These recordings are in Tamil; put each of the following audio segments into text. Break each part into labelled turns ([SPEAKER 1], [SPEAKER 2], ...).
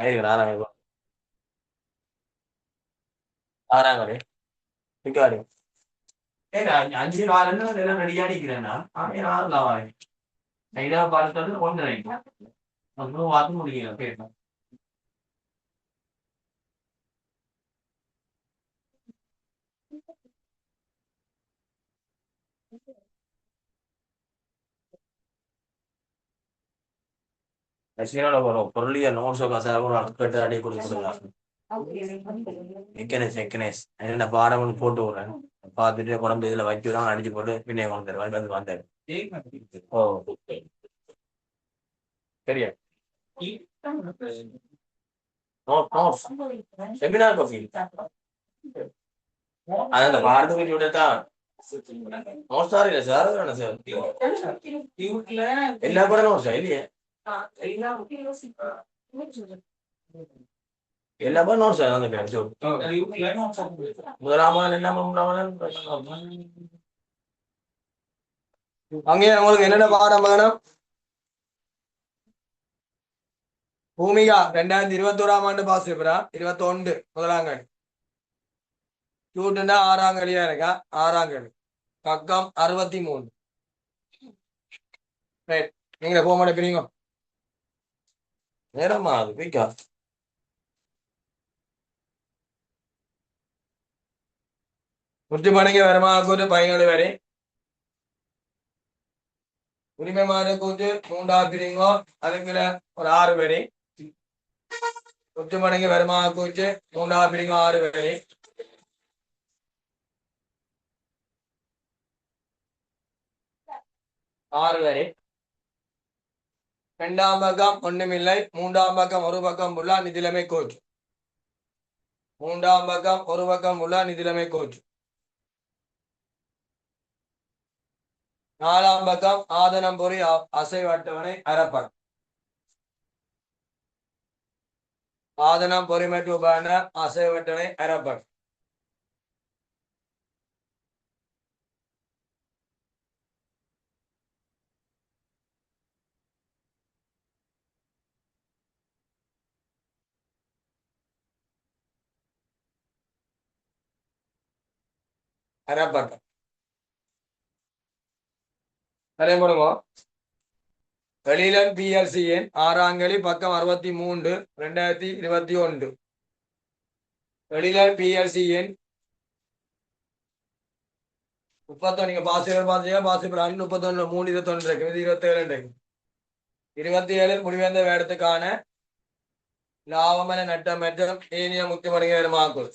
[SPEAKER 1] ஆறாம் ஆறாங்கடி பிக்காடி ஏடா 5 காலன்னு எல்லாம் ரெடியா நிக்கிறேன்னா அவன் 6 வாங்க இதா பார்த்தது 1 ஒன்றும் பார்த்து முடியல கேட்டேன் ரஷ்யாவோட வரும் பொருளிய நோட்ஸோ கசாக ஒரு அக்கட்டு அடி கொடுத்துருங்க செக்கனேஸ் என்ன பாடம் ஒன்று போட்டு விடுறேன் பார்த்துட்டு குழம்பு இதில் வைக்கிறோம் அடிச்சு போட்டு பின்னே கொண்டு தருவாங்க வந்து வந்தாரு ஓ சரியா நோட் நோட்ஸ் செமினார் காஃபி அது அந்த பாடத்துக்கு விட்டுதான் நோட்ஸ் சார் இல்லை சார் என்ன சார் எல்லா கூட நோட்ஸா இல்லையே எல்லாமே நோட்ஸ் அந்த முதலாமல் என்ன அங்கே உங்களுக்கு என்னென்ன பாடம் வேணும் பூமிகா 2021 பாஸ் பேப்பரா 21 முதலாங்கடி டியூட்டுன்னா 6ஆம் கடியா இருக்கா 6ஆம் கடி பக்கம் 63 ரைட் நீங்க போக மாட்டேங்கிறீங்க நேரமா அது பீக்கா കുറിച്ച് വരുമാനക്കൂറ്റ് 17 വരെ ഉരിമമാനെക്കുറിച്ച് 3 പിരിങ്ങോ അല്ലെങ്കിൽ ഒരു 6 വരെ കുറിച്ച് വരുമാനക്കൂറ്റ് 3 പിരിങ്ങോ 6 വരെ 6 വരെ இரண்டாம் பக்கம் ஒண்ணுமில்லை மூன்றாம் பக்கம் ஒரு பக்கம் உள்ள நிதிலைமை கோச்சு மூன்றாம் பக்கம் ஒரு பக்கம் உள்ள நிதிலைமை கோச்சு நாலாம் பக்கம் ஆதனம் பொறி அசைவட்டவனை அறப்படம் ஆதனம் பொறிமற்ற உபான அசைவட்டனை அறப்படம் அறப்படம் அதே போடுங்க வெளியிலன் பிஎல்சிஎன் 6ஆம் கடி பக்கம் 63 2021 வெளியிலன் பிஎல்சிஎன் 31 நீங்க பாசிபர் பாத்தீங்கன்னா பாசிபர் 31 3 21 இருக்கு இது 27 இருக்கு 27 முடிவந்த வேடத்துக்கான லாபமன நட்டமற்றம் ஏனிய முக்கியமடங்கிய வருமாக்கும்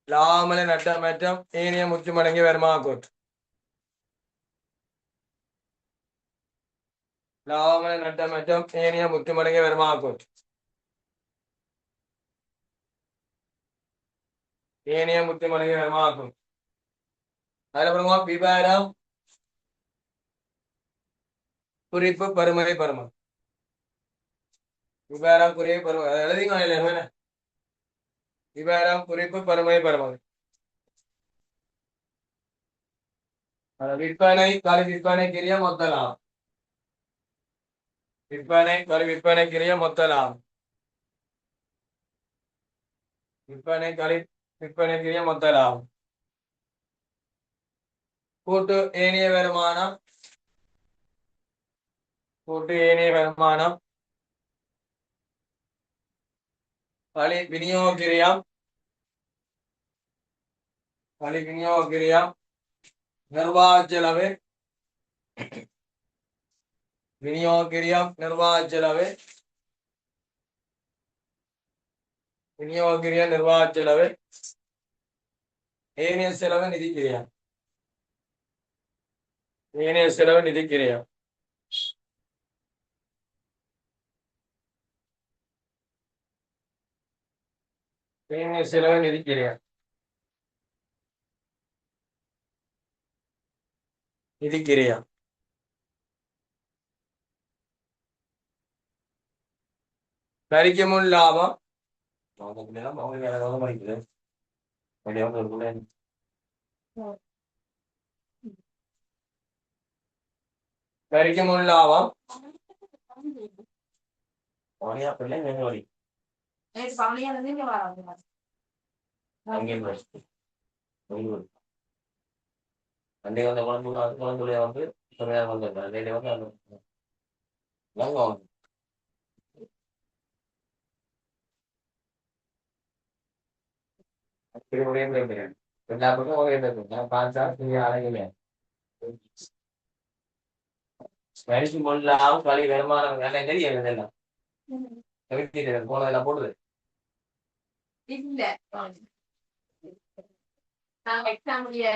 [SPEAKER 1] லாபமன நட்டமற்றம் ஏனிய முக்கியமடங்கிய வருமாக்கும் லாபமன நட்டமற்றம் ஏனிய முக்கியமடங்கிய வருமாக்கும் ஏனிய முக்கியமடங்கிய வருமாக்கும் அதுக்கப்புறமா விவரம் குறிப்பு பருமனை பருமன் விவரம் குறிப்பு பருமன் அதை எழுதிங்க இல்லையா விவரம் குறிப்பு பருமனை பருமன் விற்பனை கரு விற்பனைக்குரிய மொத்த லாபம் விற்பனை கரு விற்பனைக்குரிய மொத்த லாபம் விற்பனை கரு விற்பனைக்குரிய மொத்த லாபம் கூட்டு ஏனைய வருமானம் கூட்டு ஏனைய வருமானம் களி விநியோக கிரியம் களி விநியோக கிரியம் நிர்வாக செலவு விநியோக கிரியம் நிர்வாக செலவு விநியோக கிரியம் நிர்வாக செலவு ஏனைய செலவு நிதி கிரியம் ஏனைய செலவு நிதி கிரியம் ஏனைய செலவு நிதி கிரியம் நிதி கிரியம் வரிக்கு முன் லாபம் வரிக்கு முன் லாபம் பவனியா பிள்ளை எங்க வழி
[SPEAKER 2] பவனியா இருந்து இங்க வராங்க
[SPEAKER 1] அன்றைய வந்த குழந்தைய வந்து வந்து எல்லா பக்கம் ஒரே நான் பார்த்தா அழகுமே மனுஷன் முன்னாவும் களி வருமானம் தெரியும் இதெல்லாம் போனதெல்லாம் போடுது
[SPEAKER 2] இல்ல நாங்க எக்ஸாம்லயே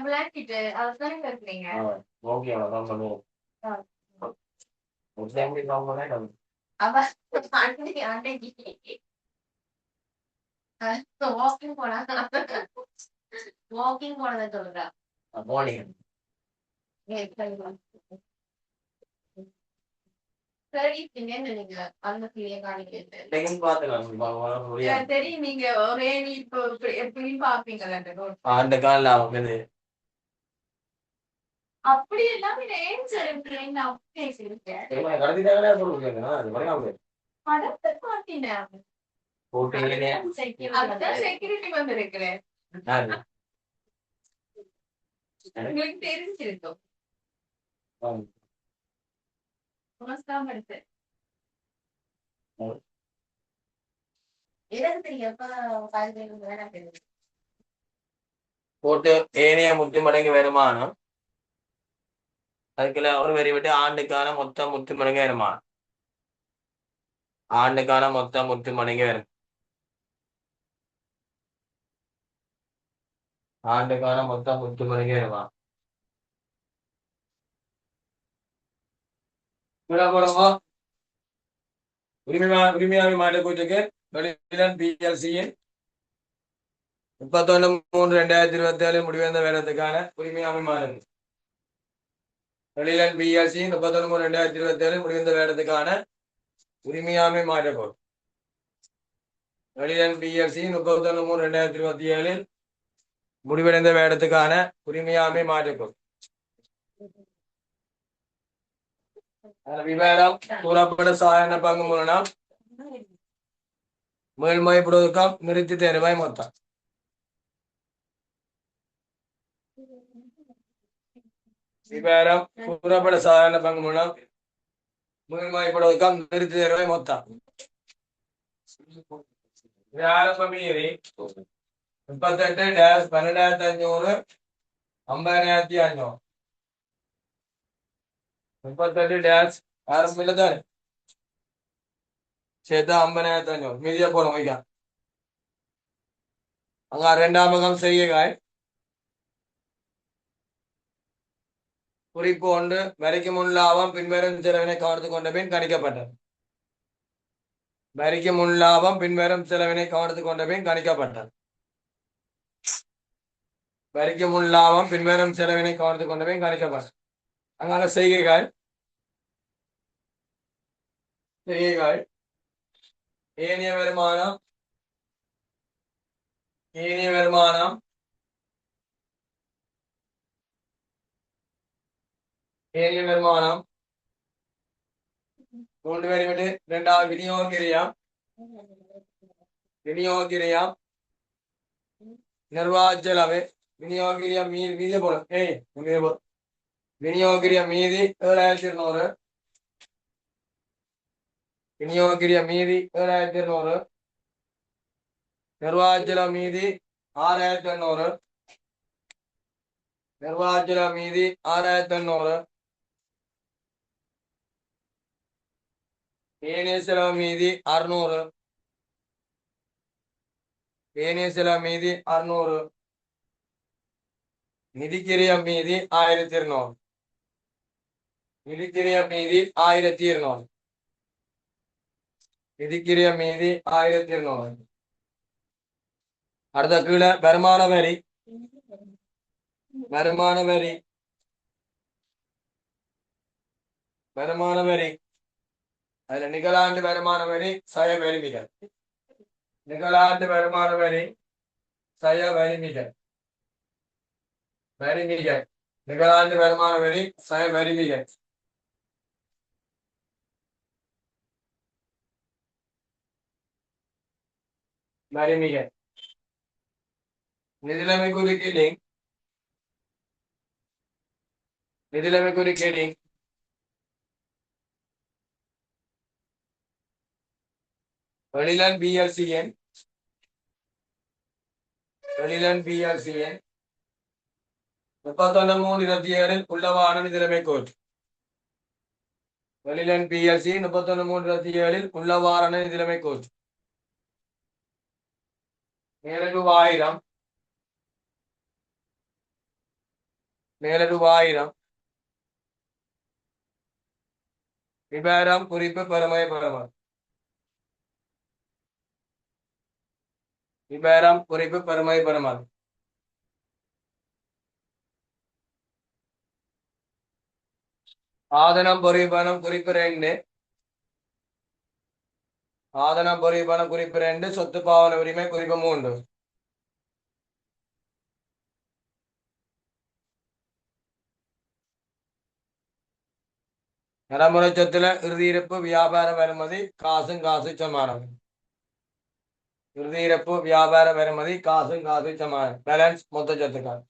[SPEAKER 2] விளையாட்டிட்டு அதுதானே கேட்குறீங்க
[SPEAKER 1] ஓகே அதான் பண்ணுவோம்
[SPEAKER 2] அவ அன்னைக்கு வாக்கிங் போனா வாக்கிங் போனதை சொல்றா
[SPEAKER 1] மார்னிங்
[SPEAKER 2] சரி நீங்க அந்த பிள்ளைய காணிக்கிறது
[SPEAKER 1] பார்த்துக்கலாம்
[SPEAKER 2] தெரியும் நீங்க ஒரே இப்போ எப்படியும் பாப்பீங்கல்ல
[SPEAKER 1] அந்த காலில் அவங்க
[SPEAKER 2] அப்படி எல்லாம் ஏன் சரி நான் பேசியிருக்கேன் படத்தை காட்டினேன் செக்யூரிட்டி வந்து இருக்கிறேன் உங்களுக்கு தெரிஞ்சிருக்கும்
[SPEAKER 1] போட்டு ஏனைய முத்து மடங்கு வருமானம் அதுக்குள்ள ஒரு வரி விட்டு ஆண்டுக்கான மொத்தம் முத்து மடங்கு வருமானம் ஆண்டுக்கான மொத்தம் முத்து மடங்கு வரும் ஆண்டுக்கான மொத்தம் முத்து மடங்கு வருமானம் உரிமையாளர் மாநில கூட்டுக்கு பிஎல்சியின் 31/3/2027 முடிவந்த வேடத்துக்கான உரிமையாமை மாநிலம் வெளியிலன் பிஎல்சி 31/3/2027 முடிவந்த வேடத்துக்கான உரிமையாமை மாற்றப்படும் வெளியிலன் பிஎல்சி 31/3/2027 முடிவடைந்த வேடத்துக்கான உரிமையாமை மாற்றப்படும் விவரம் கூறப்பட சாதாரண பங்கு மூலம் மேல்மொழிப்படுவதற்காம் நிறுத்தி தேர்வாய் மொத்தம் விவரம் கூறப்பட சாதாரண பங்கு மூலம் மேல்மொழிப்படுவதற்காம் நிறுத்தி தேர்வாய் மொத்தம் ஆரம்ப மீறி 38-12,500 50,500 38 ஆரம்பம் இல்லை தானே சேர்த்தா 50,500 மீதியா போடும் வைக்கா அங்க ரெண்டாம் பக்கம் செய்கைகள் குறிப்பு ஒன்று வரிக்கு முன் லாபம் பின்வரும் செலவினை கவனத்துக் கொண்ட பின் கணிக்கப்பட்டது வரிக்கு முன் லாபம் பின்வரும் செலவினை கவனத்துக் கொண்ட பின் கணிக்கப்பட்டது வரிக்கு முன் லாபம் பின்வரும் செலவினை கவனத்துக் கொண்ட பின் கணிக்கப்பட்டது அங்கால செய்கைகள் ஏனைய வருமானம் ஏனைய வருமானம் ஏனைய வருமானம் 3 பேரை விட்டு இரண்டாவது விநியோகிரியம் நிர்வாக செலவு விநியோகிரியம் மீதி போடும் விநியோகிரியம் மீதி 7,200 விநியோகிரியம் மீதி 7,200 நிர்வாக செலவு மீதி 6,800 நிர்வாக செலவு மீதி 6,800 ஏனைய செலவு மீதி 600 ஏனைய செலவு மீதி 600 நிதிக்கிரியம் மீதி 1,200 நிதிக்கிரியம் மீதி 1,200 நிதிக்கிரியம் மீதி 1,200 அடுத்த கீழே வருமான வரி அதுல நிகழாண்டு வருமான வரி 100 பெருமிகள் நிகழாண்டு வருமான வரி சய வரி மிக வரி மிக நிகழாண்டு வருமான வரி சய வரி மிக வரி மிக நிதிலைமை குறிக்கீடு நிதிலைமை குறிக்கீடு வெளிலன் பிஎல்சிஎன் வெளிலன் பிஎல்சிஎன் 31/3/27 உள்ளவான நிதிலைமை கோட் வெளிலன் பிஎல்சி 31/3/27 உள்ளவாரண நிதிலைமை கோட் மேலரூபாயிரம் விபரம் குறிப்பு பெருமை பெறுமாறு விபரம் குறிப்பு பெருமை பெறுமாறு ஆதனம் பொறிப்பணம் குறிப்பு 2 ஆதனம் பொறிப்பணம் குறிப்பு 2 சொத்து பாவன உரிமை குறிப்பு 3 நடைமுறை சொத்துல இறுதியிருப்பு வியாபார வருமதி காசும் காசு சமானம் இறுதியிருப்பு வியாபார வருமதி காசும் காசு சமானம் பேலன்ஸ் மொத்த சொத்துக்கள்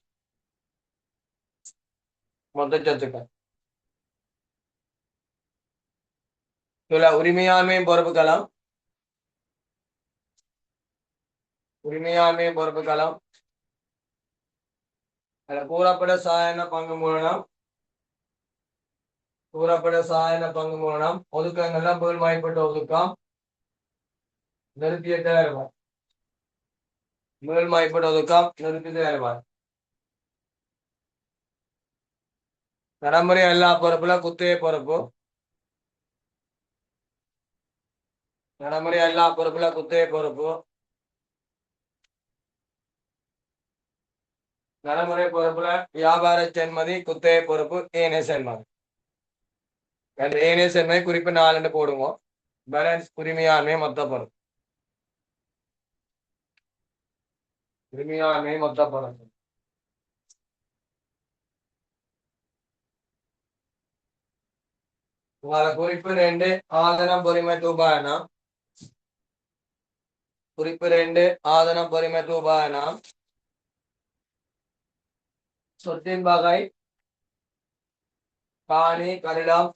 [SPEAKER 1] இதுல உரிமையாண்மையும் பொறுப்புகளும் அதுல கூறப்பட சாயன பங்கு மூலம் ஒதுக்கங்கள்லாம் மேல்மாய்ப்பட்ட ஒதுக்கம் நிறுத்திய தேர்வார் மேல்மாய்ப்பட்ட ஒதுக்கம் நிறுத்தி தேர்வார் நடைமுறை எல்லா பொறுப்புல குத்தகை பொறுப்பு நடைமுறை எல்லா பொறுப்புல குத்தகை பொறுப்பு நடைமுறை பொறுப்புல வியாபார சென்மதி குத்தகை பொறுப்பு ஏனைய சென்மதி அந்த ஏனைய சென்மதி குறிப்பு 4 போடுவோம் பேலன்ஸ் உரிமையாண்மை மொத்த பொறுப்பு உரிமையாண்மை மொத்த பொறுப்பு குறிப்பு 2 ஆதனம் பொறிமை ரூபாயனம் குறிப்பு 2 ஆதனம் பொறிமை ரூபாயனம் சொத்தின் வகை காணி கட்டிடம்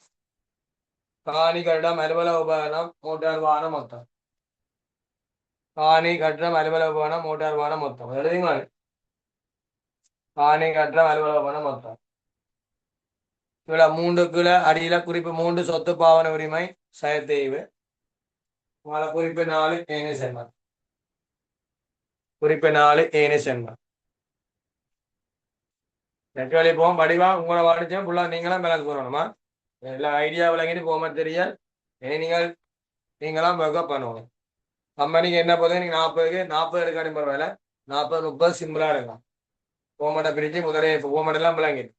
[SPEAKER 1] அலுவலக உபகரணம் மோட்டார் வாகனம் மொத்தம் காணி கட்டிடம் அலுவலக உபகரணம் மோட்டார் வாகனம் மொத்தம் எழுதிங்க காணி கட்டிடம் அலுவலக உபகரணம் மொத்தம் இதுல 3 அடியில குறிப்பு 3 சொத்து பாவன உரிமை செயற்தெய்வு குறிப்பு 4 ஏனைய சென்மம் குறிப்பு 4 ஏனைய சென்மம் நெட்வெளி போகும் படிவா உங்களை வாடிச்சேன் ஃபுல்லா நீங்களாம் பேலன்ஸ் போடணுமா எல்லா ஐடியா விளங்கிட்டு போக தெரிய நீங்களாம் ஒர்க் பண்ணணும் கம்பெனிக்கு என்ன போதும் நீங்க 40 எடுக்காட்டி பரவாயில்ல 40-30 சிம்பிளா இருக்கலாம் போமட்டை பிரிச்சு போமட்டெல்லாம் விளங்கிட்டு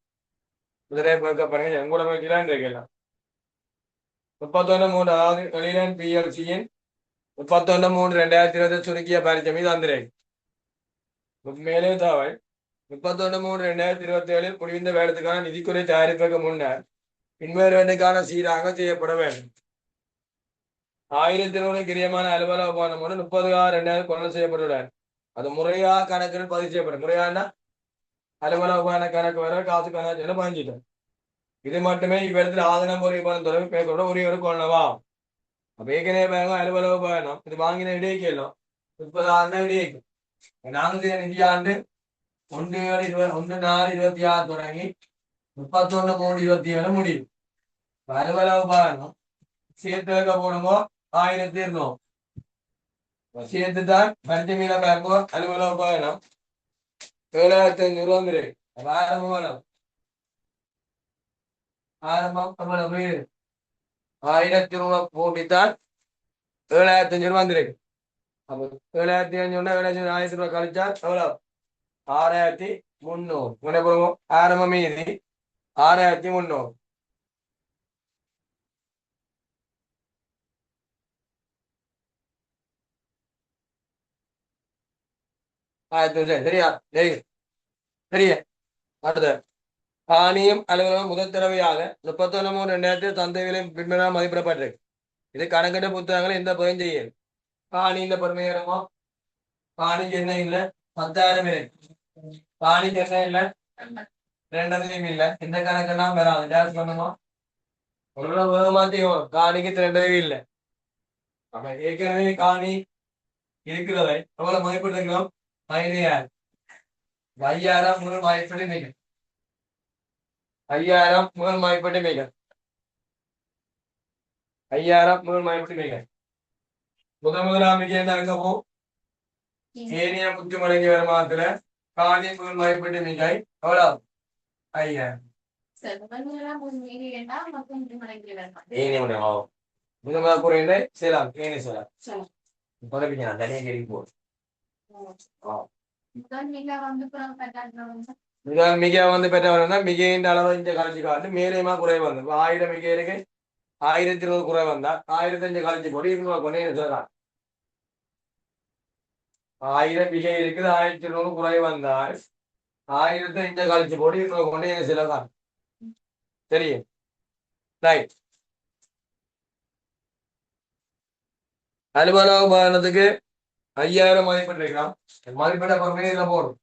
[SPEAKER 1] குதிரையை ஒர்க் பண்ணுங்க எங்கூட வைக்கலாம் இருக்கலாம் 31/3 அதாவது வெளியிலன் பிஎல்சியின் 31/3/2020 சுருக்கிய பரிச்சை மீது வந்திருக்கு மேலே தாவை 31/3/2027 முடிந்த வேடத்துக்கான நிதிக்குறை தயாரிப்புக்கு முன்னர் பின்வருவதற்கான சீராக செய்யப்பட வேண்டும் 1200 கிரியமான அலுவலக உபகரணம் 30/6/2000 கொள்ளல் செய்யப்பட்டுள்ளது அது முறையாக கணக்கில் பதிவு செய்யப்படும் முறையான அலுவலக உபகரண கணக்கு வர காசு கணக்கு பதிஞ்சிட்டோம் இது மட்டுமே இவ்விடத்தில் ஆதனம் ஒரு உபகரணம் தொடர்பு பேசோட ஒரே ஒரு கொள்ளவா அப்ப ஏற்கனவே பாருங்க அலுவலக உபகரணம் இது வாங்கின இடையேக்கலாம் 30,000 இடையேக்கும் நாங்கள் நிதியாண்டு 1/4/26 தொடங்கி 31/3/27 முடியும் அலுவலக உபகரணம் சேர்த்து வைக்க போடுமோ 1200 சேர்த்துதான் பஞ்சமீன பேங்கோ அலுவலக உபகரணம் 7,500 ஆரம்பம் எவ்வளவு 1000 ரூபாய் போட்டித்தான் 7,500 வந்திருக்கு அப்ப 7,500 7,000 ரூபாய் கழிச்சா எவ்வளவு 6,300 ஆரம்பம் மீதி 6,300 . சரியா சரி சரியா அடுத்த காணியும் அலுவலகம் முதல் தடவையாக 31/3/2000 சந்தை விலை பின்புறம் மதிப்பிடப்பட்டிருக்கு. இது கணக்கிட்ட புத்தகங்களை எந்த பயம் செய்யும். காணியின் பெருமையரமோ காணிக்கு என்ன இல்லை 10,000 இருக்கு. காணிக்கு என்ன இல்லை 2 இல்லை. இந்த கணக்கெல்லாம் வராது. டேஸ் பண்ணுமா ஒரு வேகமாத்தையும் காணிக்கு 2 இல்லை. அப்ப ஏற்கனவே காணி இருக்கிறதை எவ்வளவு மதிப்பிடுறோம் 5,000 5,000 முதல் மதிப்பீடு மிக 5,000 முதல் மதிப்பீடு மிக 5,000 முதல் மதிப்பீடு மிக முதலாம் மிக என்ன அங்க போ ஏனிய முத்துமடங்கி வருமானத்துல காணி முதல் மதிப்பீடு மிகை எவ்வளவு 5,000 முதல் குறைந்த செய்யலாம் ஏனி செய்யலாம் பதவிக்கு நான் தனியாக கேள்வி போடுறேன். மிக வந்து பெற்றவர் மிகையின் அளவு இந்த கழிச்சு காட்டு மேலேயுமா குறை வந்து 1000 மிக இருக்கு 1020 குறை வந்தா 1005 கழிச்சு போட்டு 200 கொண்டே சொல்லலாம். 1000 மிகை இருக்குது 1020 குறை வந்தால் 1005 கழிச்சு போட்டு 200 கொண்டே சொல்லலாம். தெரியும் ரைட். அலுவலக உபகரணத்துக்கு 5,000 மதிப்பிட்டிருக்கலாம். மதிப்பிட்ட பொறுமையை இதுல போடும்.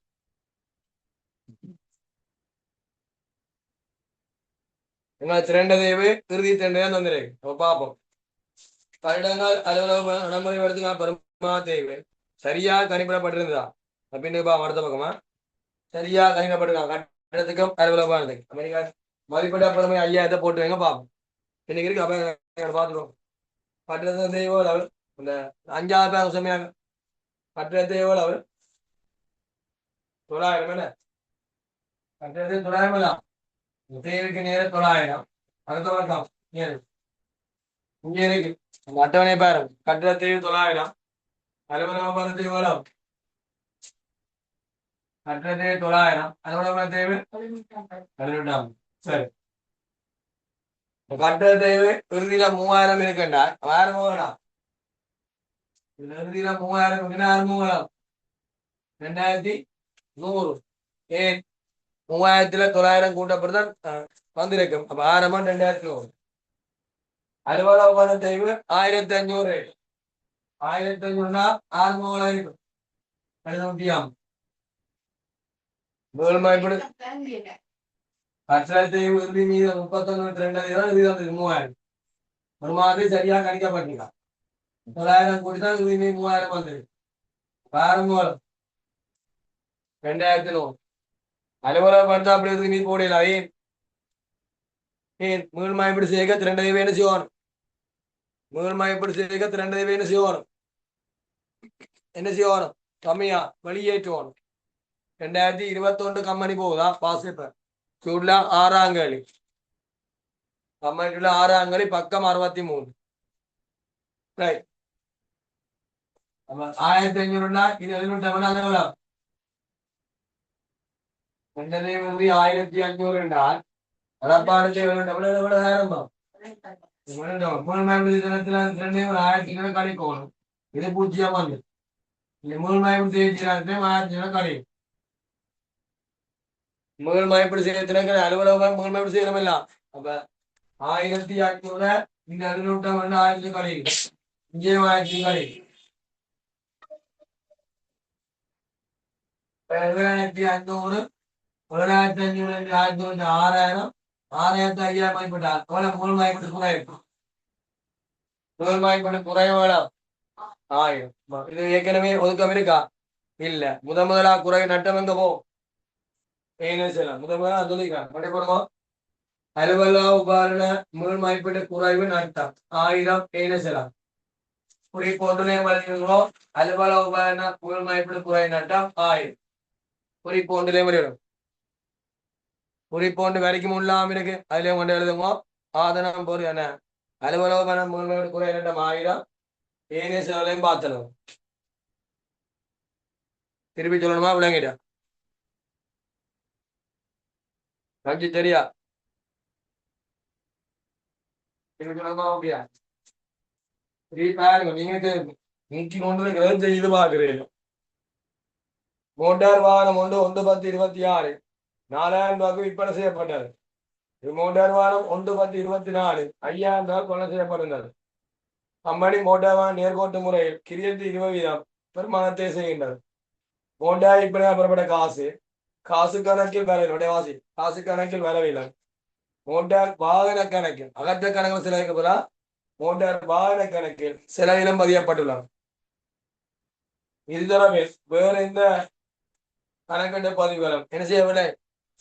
[SPEAKER 1] திரண்ட தேவை இறுதி திரண்டையா தந்திருக்கு. அப்ப பார்ப்போம். வருடங்கள் அலுவலக நடைமுறைப்படுத்துங்க பெருமா தேவை சரியா கணிப்பிடப்பட்டிருந்ததா அப்படின்னு அடுத்த பக்கமா சரியா கணிப்பிடப்பட்டிருக்காங்க கட்டடத்துக்கும் அலுவலக மதிப்பிட்ட பெருமை 5,000 போட்டு வைங்க பார்ப்போம். இன்னைக்கு இருக்கு அப்ப பார்த்துருவோம். கட்டடத்தை தெய்வோ லெவல் இந்த 5,000 பேர் சொன்னாங்க. கட்டடத்தை எவ்வளவு 900 என்ன கட்டடத்தை 900 தேவைக்கு நேர 900 அடுத்த வழக்கம் இங்கே இருக்கு அட்டவணை பாரு கட்டடத்தை 900 அலுவலக தேவை கட்டடத்தை 900 அலுவலக தேவை 18,000 சரி. கட்டட தேவை இறுதியில 3,000 இருக்குண்டா வேற போகலாம். இறுதியில 3,000 மூலம் 2,100 ஏன் 3,900 கூட்டப்படுதான் வந்திருக்கும். அப்ப ஆரம்பம் 2,100 அலுவலக தேவை 1,500 1,500 6,000 இருக்கும். கட்டடத்தை இறுதி மீது 31/2/2000 ஒரு மாதிரி சரியா கணிக்கப்பட்டிருக்கான். 900 கூட்டிதான் இறுதி மீது 3,000 வந்துருக்கு. பாருங்க 2,100 அலுவலக படுத்தா அப்படி இறுதி மீது போடல. ஏன் மீள்மாயப்படி செய்ய 2 வேணும் செய்யணும். மீள்மாயப்படி செய்ய 2 வேணும் செய்யணும். என்ன செய்யணும் கம்மியா வெளியேற்றுவோம். 2021 கம்பெனி போகுதா பாசிப்ப சூட்ல 6ஆம் கேள்வி கம்பெனிக்குள்ள 6ஆம் கேள்வி பக்கம் 63 ரைட். 1,500 இது 700 1,500 என்றால் அடப்பாடு எவ்வளவு ஆரம்பம் 1,000 கழிக்கணும். இது 0 வந்து 3,000 கழிக்கும். மீள்மயப்படி செய்யறதுக்கு அலுவலகம் மீள்மயப்படி செய்யறோமில்ல. அப்ப 1,500 இந்த 700 கழிக்கும். இங்கே 1,000 கழிக்கும். 7,500 7,500 6,000 6,500 மதிப்பிட்டால் எவ்வளவு மீள்மயப்படி குறை இருக்கும். மீள்மயப்படி குறைவோட 1000 இது ஏற்கனவே ஒதுக்கம் இருக்கா இல்ல. முதலா குறை நட்டம் எங்க போ முதல்ல சொல்லிக்கிறேன். அலுவலக உபகரண மீள்மதிப்பீட்டு குறைவு நட்டம் 1000 செய்யலாம். குறிப்பொன்றிலே வழங்குகிறோம். அலுவலக உபகரண மீள்மதிப்பீட்டு குறை நட்டம் 1000 குறிப்பொன்றிலே வரும். குறிப்பொன்று வரைக்கும் உள்ளாம இருக்கு அதுலயும் கொண்டு எழுதுங்க. ஆதனம் பொருள் என்ன அலுவலக உபகரண மீள்மதிப்பீட்டு குறை நட்டம் 1000 ஏனைய செலவையும் பார்த்தணும். திருப்பி சொல்லணுமா விளங்கிட்டா கஞ்சி சரியா பாருங்க நீங்க 101 செய்து பாக்குறீங்க. மோட்டார் வாகனம் ஒன்று 1/10/26 4000 ரூபாய்க்கு விற்பனை செய்யப்பட்டது. மோட்டார் வாகனம் 1/10/24 5000 ரூபாய் கொலை செய்யப்படுகிறது. கம்பெனி மோட்டார் வாகன நேர்கோட்டு முறையில் கிரியத்து 20% பெருமானத்தை செய்கின்றது. மோட்டார் விற்பனை புறப்பட்ட காசு கணக்கில் வரவில்லை. வாசி காசு கணக்கில் வரவில்லை. மோட்டார் வாகன கணக்கில் அகற்ற கணக்கில் செலவிக்கப்படா மோட்டார் வாகன கணக்கில் செலவினம் பதியப்பட்டுள்ளது. இது தொடர்பில் வேறு எந்த கணக்கெட்டு பதிவுகளும் என்ன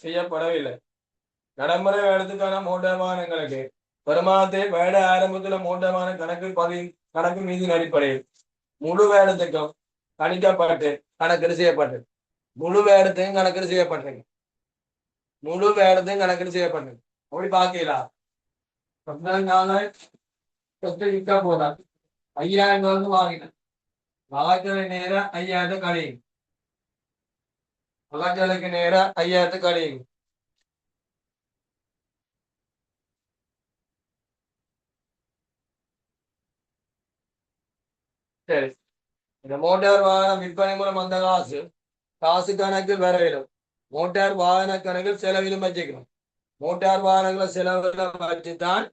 [SPEAKER 1] செய்யப்படவில்லை. நடைமுறை வேடத்துக்கான மோட்டார் வாகனங்களுக்கு வருமானத்தை வேட ஆரம்பத்தில் மோட்டார் வாகன கணக்கு மீதின் அடிப்படையில் முழு வேடத்துக்கும் கணிக்கப்பட்டு கணக்கீடு செய்யப்பட்டது. முழு வேடத்தையும் கணக்கீடு செய்யப்பட்டது. அப்படி பார்க்கலாம். போதா 5000 ரூபாய் வாங்கினேன். வாகன நேரம் 5000 கழியும். மகாஜலுக்கு நேரம் 5000 கழியும். சரி, இந்த மோட்டார் வாகனம் விற்பனை மூலம் வந்த காசு கணக்கில் வரவில்லை. மோட்டார் வாகன கணக்கில் செலவிலும் வச்சுக்கணும். மோட்டார் வாகனங்களை செலவுல வச்சுதான்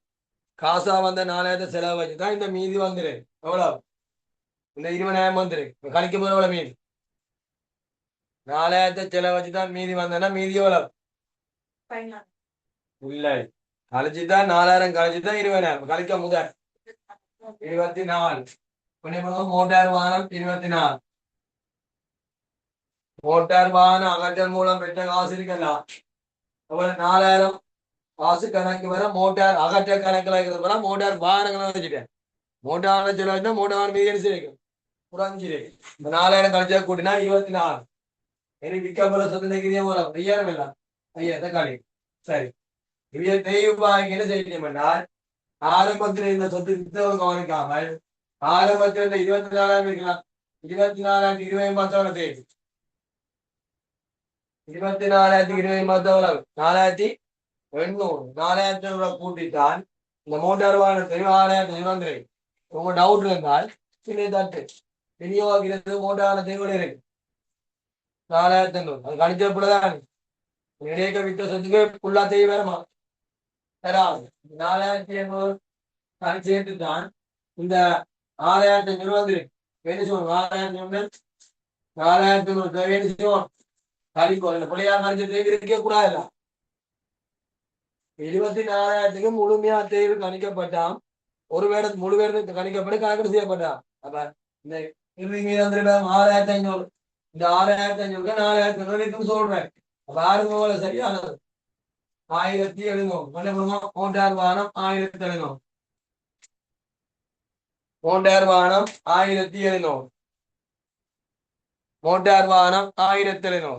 [SPEAKER 1] காசா வந்த 4000 செலவு வச்சுதான் இந்த மீதி வந்துரு. எவ்வளவு? இந்த 20,000 வந்துரு. கணிக்கும் போது எவ்வளவு மீதி? 4000 செலவு வச்சுதான் மீதி வந்தேன்னா மீதி எவ்வளவு? இல்லை, கழிச்சுதான் 4000 கழிச்சுதான் 20,000 கழிக்க முதல் 24. மோட்டார் வாகனம் 24. மோட்டார் வாகனம் அகற்றல் மூலம் பெற்ற காசு இருக்கலாம். 4000 காசு கணக்கு வர மோட்டார் அகற்ற கணக்கில் இருக்கிறது மோட்டார் வாகனங்களை வச்சுட்டேன். மோட்டார் செலவு மோட்டார் மீதி சேர்க்கும் குறைஞ்சிரு. இந்த 4000 கழிச்சா கூட்டினா 24. எனக்கு விற்கப்பட சொத்து மூலம் 5000 இல்லை 5000 காலி. சரி, இவைய தெய்வாங்க என்ன செய்யணும்னால் ஆரம்பத்தில் இந்த சொத்து வித்தவங்க கவனிக்காமல் ஆரம்பத்தில் இந்த 24,000 இருக்கலாம். 24,000 20 மாதம் தேவை. 24,000 20 மாதம் 4800. 4,000 கூட்டித்தான் இந்த மோட்டார் வாகனத்தை 6,000 வந்துரு. உங்க டவுட் இருந்தால் பின்னே தட்டு விநியோகிக்கிறது மோட்டார் வாகனத்தை கூட இருக்கு 4,500. அது கணிச்சப்படதான் இடையக்க வித்த சொத்துக்கு ஃபுல்லா தேவை வேணுமா? தராது. 4,500 சேர்த்து தான் இந்த 6,500 வந்துருக்கு. என்ன செய்வோம்? 4,500 தேவை என்ன செய்வோம்? கழிப்போம். இந்த பிள்ளையா கணிச்ச தேவை இருக்கே கூடாது. 24,000 முழுமையா தேவை கணிக்கப்பட்டான். ஒரு வேடத்து முழு வேடத்தை கணிக்கப்பட்டு கணக்கு செய்யப்பட்டான். அப்ப இந்த இறுதி மீதம் 6,500. இந்த 6,500 4,500 சொல்றேன். அப்ப 6 சரியானது 1700. மோட்டார் வாகனம் 1700. மோட்டார் வாகனம் 1700. மோட்டார் வாகனம் 1700.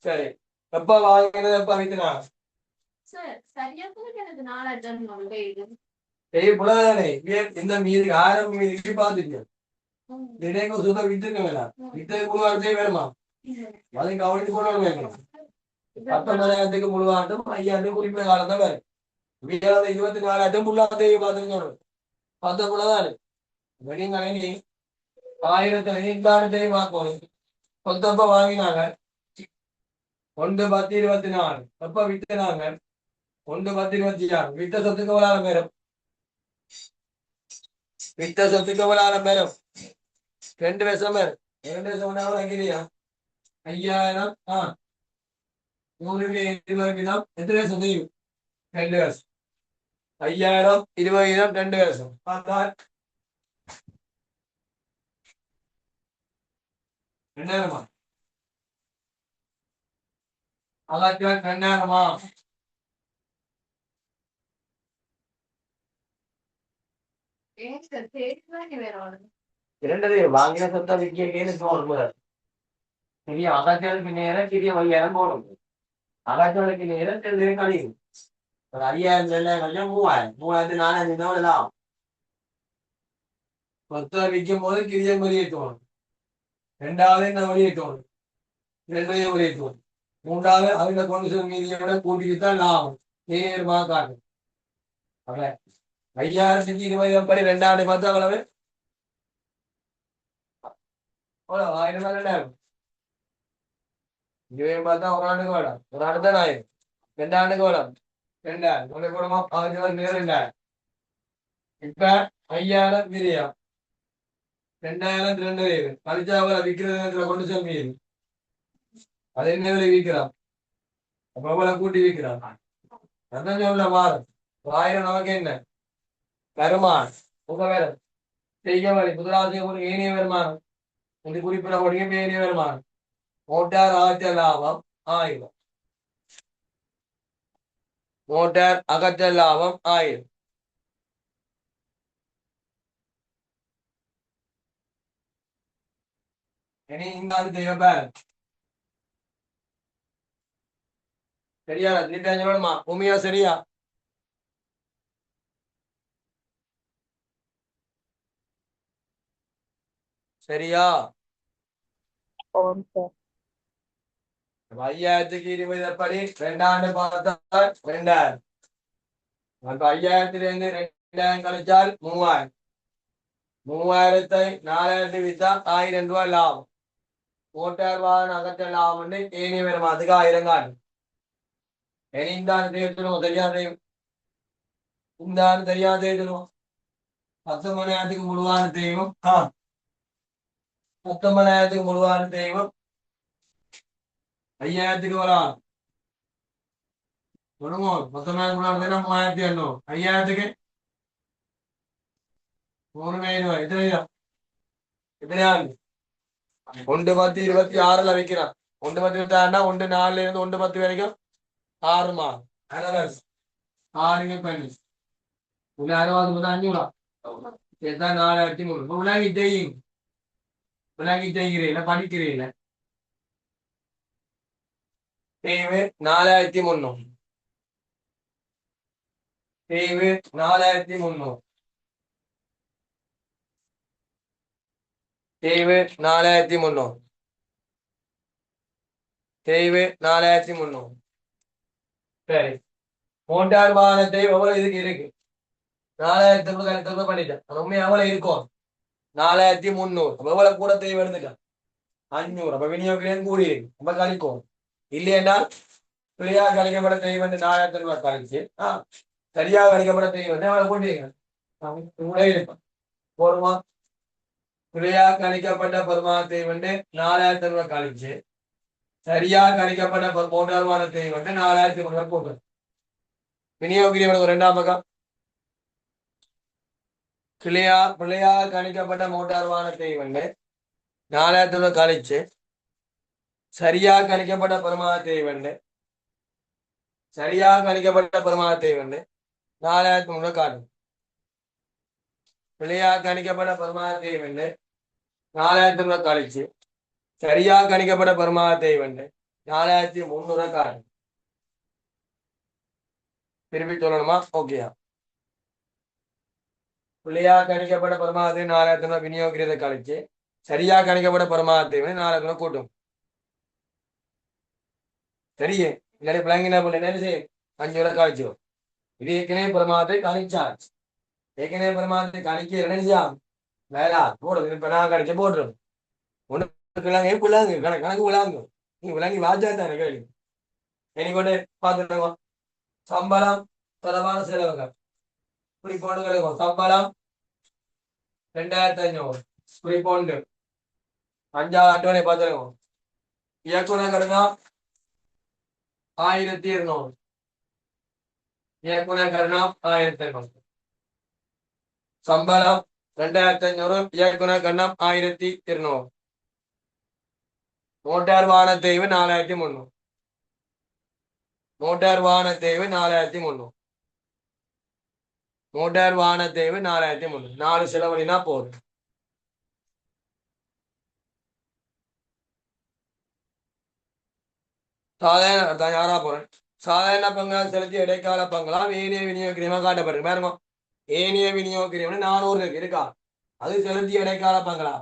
[SPEAKER 1] சரி, எப்ப வாங்கினது எப்ப வித்துனாங்க? இந்த மீது ஆயிரம் மீது பாத்துட்டு சுத்த வித்துக்க வேணாம். வித்தது முழுவாட்டே வேணுமா? அதை கவனித்து கொள்ள வேணும். 19,000 முழுவாட்டம் 5,000 குறிப்பிட்ட காலத்தை வேறு 24,000 முள்ளாத்தையும் பார்த்துக்கணும். பார்த்த கூடதானே வெடிங்கி 1000 பார்க்கணும். சொத்தப்ப வாங்கினாங்க 1/10/24. எப்ப வித்துனாங்க? 1/10/26. வித்த சொத்துக்கு எவ்வளவு பேரும்? வித்த சொத்துக்கு எவ்வளவு பேரும்? 2 வருஷம் பேர். 2 வருஷம் வாங்கிறியா? 5,000. 100 எத்தனை வருஷம் தெரியும்? 2 வருஷம். 5,000 20 2 வருஷம். பார்த்தால் 2,000. அதாச்சும் 2,000. வாங்கின சொத்தை விற்க பெரிய அகற்றலுக்கு நேரம் பெரிய 5,000 போடும். அகற்றலுக்கு நேரம் கழியும். 5,000 கொஞ்சம் 3,000 4,000 தான் சொத்தை விற்கும் போது கிரியம் வெளியேற்றணும். 2வது என்ன வெளியேற்றணும்? 2 வெளியேற்றணும். 3வது அதுல கொண்டு மீதியோட கூட்டிட்டு தான் லாபம் நேரமா காட்டும். 5,000 20 படி 2,000 பார்த்தா அவ்வளவு எவ்வளோ 1000 2,000 இருபது பார்த்தா ஒரு ஆண்டுக்கு வேடம் ஒரு ஆண்டு தான் 1000 2 ஆண்டுக்கு வேடம் 2000 உங்களுக்கு கூடமா 2,000 இப்ப 5000 மீதியா 2000 2 பேரு கழிச்சாவல விற்கிறது கொண்டு செல் மீது அது என்ன விலை விற்கிறான் அப்ப எவ்வளவு கூட்டி விற்கிறான் அதான் சொல்ல வாரம் 1000 நமக்கு என்ன வருமானம் உங்க வேற செய்ய வழி முதலாவது ஒரு ஏனைய வருமானம் இந்த குறிப்பிடக்கூடிய ஏனைய வருமானம் மோட்டார் அகற்ற லாபம் 1000 மோட்டார் அகற்ற லாபம் 1000 இனி இந்த தேவைப்பாரு சரியா திருப்பி சொல்லணுமா உண்மையா சரியா சரியா 5000க்கு 20 எப்படி 2 ஆண்டு பார்த்தால் 2000 அப்ப 5000 2000 கழிச்சால் 3000 3000 4000 வித்தா 1000 ரூபாய் லாபம் மோட்டார் வாகன அகற்ற லாபம் ஏனைய வருமானத்துக்கு 1000 காணும் இனி இந்த ஆண்டு தேர்தலும் தெரியாத இந்த ஆண்டு தெரியாத தேர்தலும் 19,000 முழுவான தெய்வம் 19,000 முழுவான தெய்வம் 5000 வரலாம் சொல்லுங்க 19,000 3800 5000 3,000 எத்தனையா எத்தனையாண்டு 1/10 26 வைக்கிறான் 1/10 26 1 4 1/10 வரைக்கும் 6 மாதம் 6 பண்ணி உள்ள 60 500 4300 விளங்கி செய்யும் விளங்கி செய்கிறீங்கள படிக்கிறீங்கள தேவை 4300 தேவை 4300 தேவை 4300 தேவை 4300 சரி மோட்டார் வாகனத்தை எவ்வளவு இதுக்கு இருக்கு 4000 பண்ணிட்டேன் ரொம்ப எவ்வளவு இருக்கும் 4300 அப்ப எவ்வளவு கூட தேவை எடுத்துட்டேன் 500 அப்ப விநியோகம் கூடி இருக்கு அப்ப கழிக்கும் இல்லையா பிள்ளையா கழிக்கப்பட தேவை வந்து 4000 ரூபாய் கழிச்சு சரியாக கழிக்கப்பட தேவை வந்து அவளை போட்டீங்க போடுமா பிள்ளையா கழிக்கப்பட்ட பெருமானத்தை வந்து 4000 ரூபாய் கழிச்சு சரியாக கழிக்கப்பட்ட மோட்டார் வாகனத்தை வந்து 4000 ரூபாய் போட்டு விநியோகிரியவனுக்கு 2ஆம் பக்கம் பிள்ளையா கணிக்கப்பட்ட மோட்டார் வாகனத்தை வந்து 4000 ரூபாய் கழிச்சு சரியாக கணிக்கப்பட்ட பெருமானத்தை வந்து சரியாக கணிக்கப்பட்ட பெருமானத்தை வந்து 4000 ரூபாய் காட்டும் பிள்ளையாக கணிக்கப்பட்ட பெருமானத்தை வந்து 4000 ரூபாய் கழிச்சு சரியாக கணிக்கப்பட்ட பெருமானத்தை வந்து 4300 காட்டும் திருப்பி சொல்லணுமா ஓகேயா பிள்ளையா கணிக்கப்பட்ட பெருமானத்தை 4000 ரூபாய் விநியோகிக்கிறதை கழிச்சு சரியா கணிக்கப்பட்ட பெருமானத்தை வந்து 4000 ரூபாய் கூட்டும் சரியே இல்லாட்டி பிள்ளைங்க என்ன செய்யும் 5 ரூபாய் கழிச்சு இது ஏற்கனவே பெருமானத்தை கணிச்சாச்சு ஏற்கனவே பெருமானத்தை கணிக்க நினைச்சா வேலா போடுறது இப்ப நான் கணிச்சு போட்டுரும் ஒண்ணு விளாங்க விளாங்கு கணக்கு விளாங்கு நீங்க விளாங்கி வாஜா தானே கேள்வி என்னைக்கொண்டு பார்த்துருங்க சம்பளம் தொடர்பான செலவுகள் குறிப்போண்டு கிடைக்கும் சம்பளம் 2500 குறிப்போண்டு 5 அட்டவணை பார்த்துருக்கோம் இயக்குனர் கருணா 1200 இயக்குனர் கருணா 1200 சம்பளம் 2500 இயக்குனர் கண்ணம் 1200 மோட்டார் வாகன தேவை 4300 மோட்டார் வாகன தேவை 4300 மோட்டார் வாகன தேவை 4300 4 செலவழினா போதும் சாதாரண யாரா போறேன் சாதாரண பங்காளி செலுத்தி இடைக்கால பங்களாம் ஏனைய விநியோகிரியமா காட்டப்படுது பாருங்க ஏனைய விநியோகிரியம் 400 இருக்கா அது செலுத்தி இடைக்கால பங்களா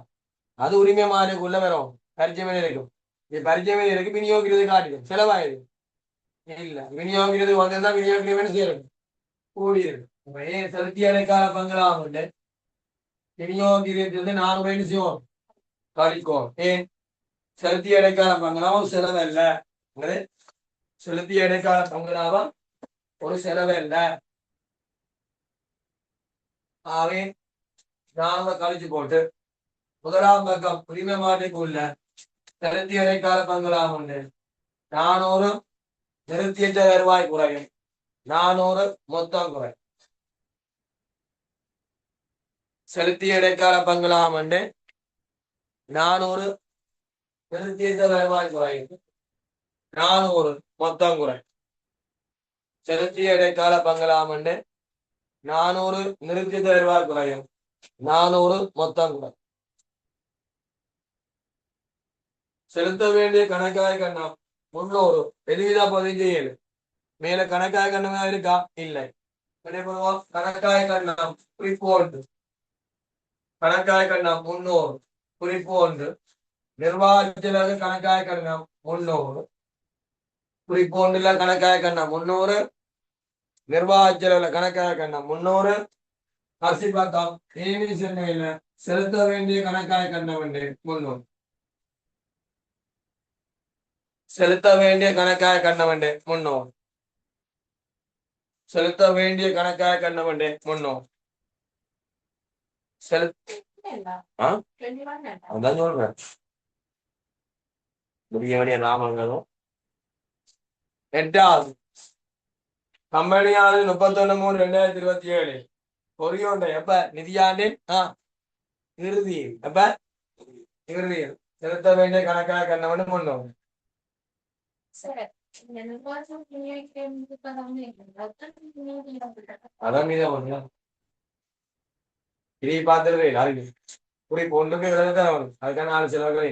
[SPEAKER 1] அது உரிமை மாறுக்குள்ள வரும் பரிச்சயம் இருக்கும் இது பரிச்சயம் இருக்கு விநியோகிக்கிறது காட்டிடும் செலவாயுது இல்ல விநியோகிக்கிறது வந்ததுதான் விநியோகிரியம் செய்யறது கூடியிருக்கு செலுத்தி இடைக்கால பங்களா உண்டு விநியோகிக்கிறது 400 செய்வோம் கழிக்கும். ஏன் செலுத்திய இடைக்கால பங்களாவும் செலவு இல்லை. செலுத்திய இடைக்கால பங்களாவும் ஒரு செலவு இல்லை. ஆகவே நாம கழிச்சு போட்டு முதலாம் பக்கம் உரிமை மாட்டுக்குள்ள செலுத்திய இடைக்கால பங்களாம் உண்டு 400 நிறுத்தியற்ற வருவாய் குறையும் 400 மொத்தம் குறை. செலுத்திய இடைக்கால பங்களாம் உண்டு 400 நிறுத்தியற்ற வருவாய் குறையும் 400 மொத்தம் குறை. செலுத்திய இடைக்கால பங்களாம் உண்டு 400 நிறுத்தியற்ற வருவாய் குறையும் 400 மொத்தம் குறை. செலுத்த வேண்டிய கணக்காய் கண்ணம் 300 எதுவிதா 17 மேல கணக்காய் கண்ணமா இருக்கா இல்லை. கணக்காய் கண்ணம் குறிப்பு ஒன்று கணக்காய் கண்ணம் 300 குறிப்பு ஒன்று நிர்வாகத்திற்கு கணக்காய் கண்ணம் 300 குறிப்பு ஒன்றுல கணக்காய் கண்ணம் 300 நிர்வாகத்தில கணக்காய் கண்ணம் 300 கசி பக்கம் செலுத்த வேண்டிய கணக்காய் கண்ணம் 300 செலுத்த வேண்டிய கணக்காய கண்ணவண்டே 300 செலுத்த வேண்டிய கணக்காய கண்ணவண்டே 300 அதான் சொல்றேன். முடிய வேண்டிய நாமங்களும் 8வது கம்பெனியானது 31/3/2027 பொறியோண்ட எப்ப நிதியாண்டின் இறுதியில் எப்ப இறுதியில் செலுத்த வேண்டிய கணக்காய கண்ணவண்டு 300. அதான் மீத ஒண்ணு இதை பார்த்துருவே குறிப்பு ஒன்றுக்கு வரும் அதுக்கான 4 செலவுகளை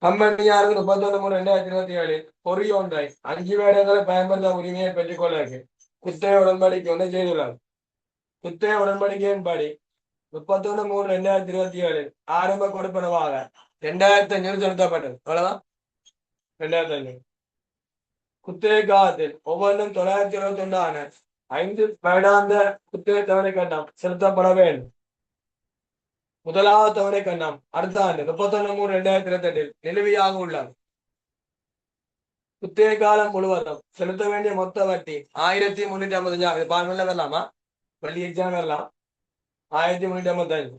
[SPEAKER 1] கம்பெனியானது 31/3/2027 பொறியொன்றை 5 வேடங்களை பயன்படுத்த உரிமையை பெற்றுக்கொள்ள குத்தகை உடன்படிக்கை ஒன்றை செய்துள்ளார். குத்தகை உடன்படிக்கையின்படி 31/3/2027 ஆரம்ப கொடுப்பனவாக 2500 செலுத்தப்பட்டது. அவ்வளவுதான் 2500. குத்தகை காலத்தில் ஒவ்வொன்றும் 971 5 வருடாந்த குத்தகை தவணை கட்டணம் செலுத்தப்பட வேண்டும். முதலாவது தவணை கட்டணம் அடுத்த ஆண்டு 31/3/2028 நிலுவையாக உள்ளது. குத்தகை காலம் முழுவதும் செலுத்த வேண்டிய மொத்த வட்டி 1355. பார்வையில் வரலாமா? பள்ளி எக்ஸாம் வரலாம் 1355.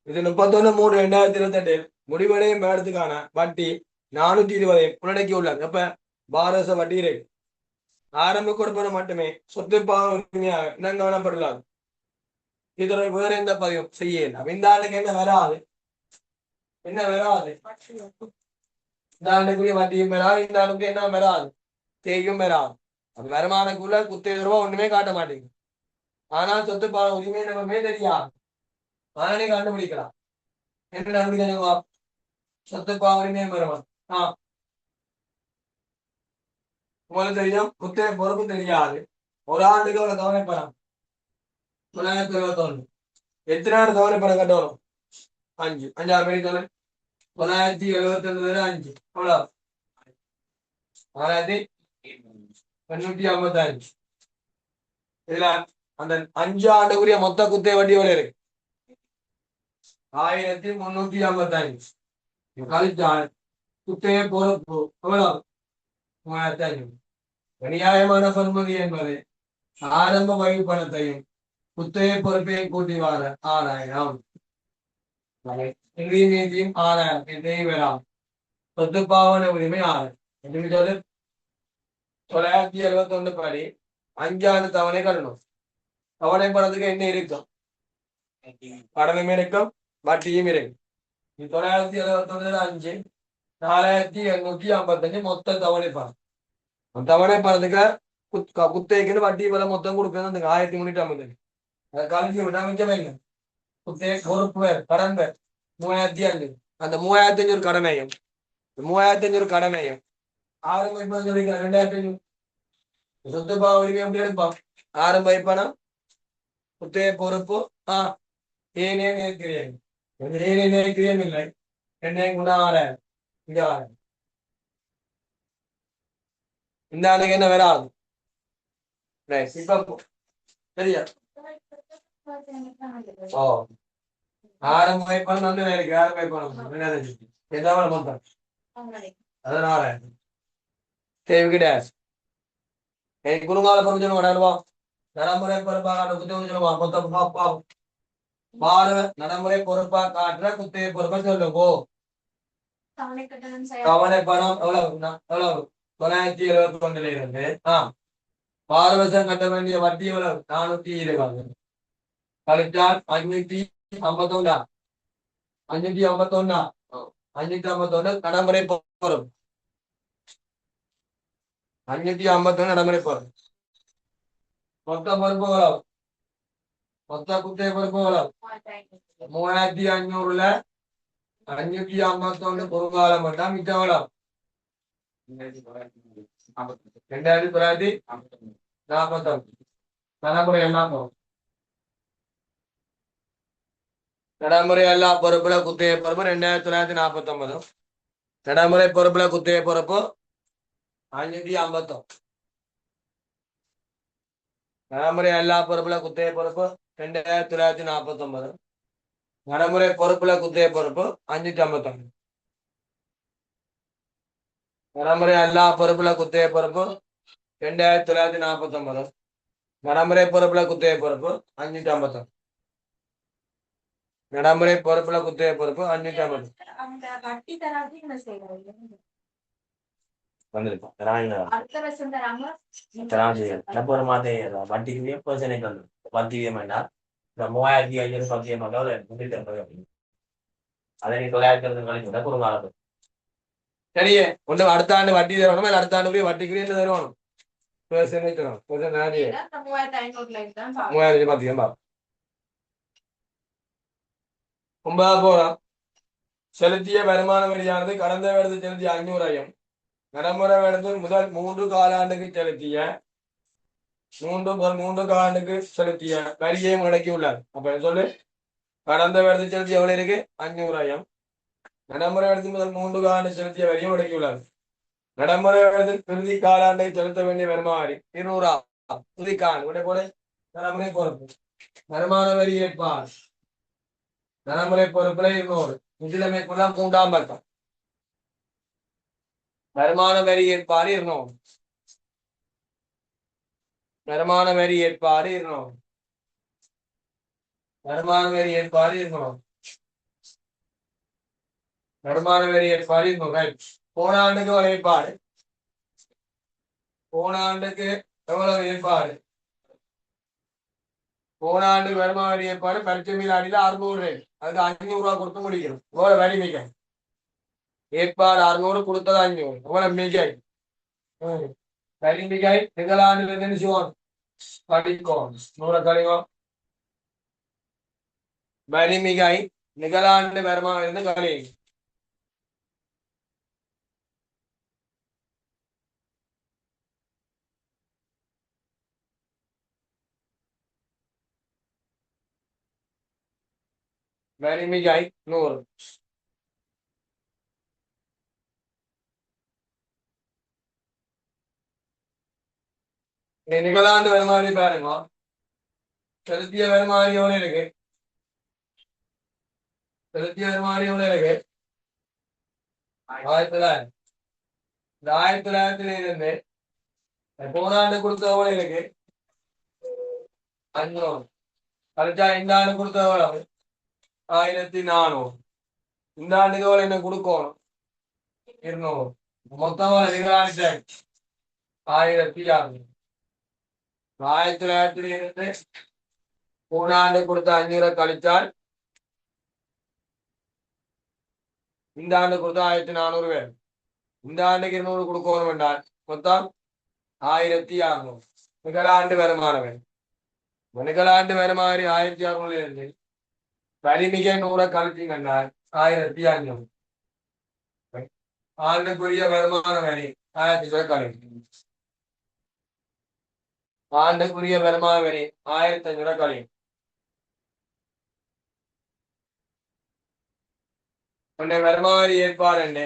[SPEAKER 1] இது 31/3/2028 முடிவடையும் நேரத்துக்கான வட்டி 420 உள்ளடக்கி உள்ளது. எப்ப பாரச வட்டி இருக்கு. ஆரம்ப கொடுப்பன மட்டுமே சொத்து உரிமையாக இனங்காணப்படலாது. இதனை வேற எந்த பதிவும் செய்யல. இந்த ஆண்டுக்கு என்ன வராது இந்த ஆண்டுக்குரிய வட்டியும் வராது. இந்த ஆண்டுக்கு என்ன வராது தேயும் வராது. அது வருமானக்குள்ள குத்தகை ரூபா ஒண்ணுமே காட்ட மாட்டேங்குது. ஆனால் சொத்து உரிமை நம்மமே தெரியாது. ஆனாலே கண்டுபிடிக்கலாம். என்ன கண்டுபிடிக்கலாம்? சொத்து உரிமை வருமானம் உங்களுக்கு தெரியும். குத்தகை பொறுப்பு தெரியாது. ஒரு ஆண்டுக்கு ஒரு தவணை பணம் 971. எத்தனை ஆண்டு தவணை பணம் கட்டணும்? 5 5 பேர் தவணை 972 5 எவ்வளவு 4855. இதுல அந்த 5 ஆண்டுக்குரிய மொத்த குத்தகை வட்டி எவ்வளவு இருக்கு? 1355. கழிச்சால் குத்தகை பொறுப்பு எவ்வளவு 3500. நியாயமான பருமதி என்பது ஆரம்ப வகை பணத்தையும் குத்தகை பொறுப்பையும் கூட்டி வர 6000. நீதியும் 6000 வேறாம். சொத்து பாவன உரிமை 6 971 படி 5 ஆண்டு தவணை கட்டணும். தவணை பணத்துக்கு என்ன இருக்கும்? கடனும் இருக்கும் வட்டியும் இருக்கும். 971 5 4855 மொத்த தவணை பணம். தவணை பணத்துக்கு குத்தகைக்குன்னு வட்டி விலை மொத்தம் கொடுக்கணும். 1350. அதை கழிச்சு விட்டா மிச்சம் இல்லை. குத்தகை பொறுப்பு கடன் 3500. அந்த 3500 கடனையும் 3500 கடனையும் 2500 சொத்து உரிமை எப்படி எடுப்பான்? ஆரம்ப பணம் குத்தகை பொறுப்பு ஏனே நேர்க்கிறேன் ஏனே நேர்க்கிறேன் இல்லை 6000 இங்க 6000. இந்த ஆண்டுக்கு என்ன வராது. சரியா? ஆரம்ப பணம் வந்து வேலைக்கு ஆரம்ப பணம் எதாவது மொத்தம் 16,000 தேவிக்கு டேஷ் குறுங்கால பருவம் உடல்வா நடைமுறை பொறுப்பாக சொல்லுவா மொத்தம் பாரு நடைமுறை பொறுப்பா காட்டுற குத்தகை பொறுப்பா சொல்லுங்கோ கவலை பணம் எவ்வளவு 971 இருந்து பாரவசம் கட்ட வேண்டிய வட்டி எவ்வளவு 420 கழிச்சால் 551 551 551 நடைமுறை பொறுப்பு 551 நடைமுறை பொறுப்பு மொத்த பொறுப்பு எவ்வளவு மொத்த குத்தகை பொறுப்பு எவ்வளவு 3500ல 551 பொருளாதாரம் பண்ணா மிச்சம் எவ்வளவு 2940 நடைமுறை எல்லாம் நடைமுறை எல்லா பொறுப்புல குத்தகை பொறுப்பு 2949 நடைமுறை பொறுப்புல குத்தகை பொறுப்பு 551 நடைமுறை எல்லா பொறுப்புல குத்தகை பொறுப்பு 2949 நடைமுறை பொறுப்புல குத்தகை பொறுப்பு 551 நடைமுறை எல்லா பொறுப்புல குத்தகை பொறுப்பு 2949 நடைமுறை பொறுப்புல குத்தகை பொறுப்பு 551 நடைமுறை பொறுப்புல குத்தகை பொறுப்பு 550
[SPEAKER 2] அந்த வட்டி தராது என்ன செய்யறது
[SPEAKER 3] வந்திருக்கும் தராங்க
[SPEAKER 2] அடுத்த வருஷம் தராம
[SPEAKER 3] தராங்க நம்பர் மாதிரி வட்டிக்கு பர்சன்டேஜ் வந்து வட்டி வேண்டாம் இந்த 3500 பத்து முன்னிட்டு அதை நீ 900 கழிச்சு குறுங்காலம்
[SPEAKER 1] சரியே ஒன்று அடுத்த ஆண்டு வட்டி தரணும் இல்லை அடுத்த ஆண்டு போய் வட்டிக்கு என்ன தருவானும் தரணும் 3500 பாத்தீங்க ஒன்பதாவது போறோம் செலுத்திய வருமான வரியானது கடந்த வருடத்தில் செலுத்திய 500,000 நடைமுறை வருடத்தில் முதல் 3 காலாண்டுக்கு செலுத்திய மூன்று காலாண்டுக்கு செலுத்திய வரியையும் அடக்கி உள்ளார் அப்ப சொல்லு கடந்த வருடத்தில் செலுத்திய எவ்வளவு இருக்கு 500,000 நடைமுறை வருடத்தில் முதல் 3 காலாண்டு செலுத்திய வரியும் அடக்கி உள்ளார் நடைமுறை வருடத்தில் இறுதி காலாண்டை செலுத்த வேண்டிய வருமான வரி 200 இறுதி காலாண்டு போல நடைமுறை பொறுப்பு வருமான வரி ஏற்பாடு நடைமுறை பொறுப்புல 200 இதுல மேற்கொள்ள 3ஆம் பக்கம் வருமான வரி ஏற்பாடு 200 வருமான வரி ஏற்பாடு 200 வருமான வரி ஏற்பாடு 200 வருமான வரி ஏற்பாடு 200 போன ஆண்டுக்கு ஒரு ஏற்பாடு போன ஆண்டுக்கு எவ்வளவு ஏற்பாடு போன ஆண்டுக்கு வருமான வரி ஏற்பாடு பரிச்சை மீது அடியில் 600 அதுக்கு 500 கொடுத்து முடிக்கணும் எவ்வளவு வரி மிக ஏற்பாடு 600 கொடுத்தது 500 எவ்வளவு மிகை வரி மிகை நிகழாண்டு நினைச்சுவோம் படிக்கும் 100 கழிவோம் வரி மிகை நிகழாண்டு வருமானம் இருந்து கழி வரி மிகை 100 நிகழாண்டு வருமானம் பாருங்க செலுத்திய வருமானம் எவ்வளவு இருக்கு செலுத்திய வருமானம் எவ்வளவு இருக்கு 1900 இந்த 1900 இருந்து போன ஆண்டு கொடுத்த எவ்வளவு இருக்கு 500 கழிச்சா இந்த ஆண்டு கொடுத்த எவ்வளவு 1400 இந்த ஆண்டுக்கு எவ்வளவு என்ன கொடுக்கணும் 200 மொத்தம் நிகழாண்டு 1600 1900 இருந்து போன ஆண்டு கொடுத்த 500 கழிச்சால் இந்த ஆண்டு கொடுத்த 1400 வேணும் இந்த ஆண்டுக்கு 200 கொடுக்கணும் என்றால் மொத்தம் 1600 நிகழாண்டு வருமானம் வேணும் நிகழாண்டு வருமாறி 1600 இருந்து வரிமிகை 100 கழிச்சிங்கன்னால் 1500 ஆண்டுக்குரிய வருமான வரி 1000 கழிக்கும் ஆண்டுக்குரிய வருமான வரி 1500 கழியும் வருமாறி ஏற்பாடு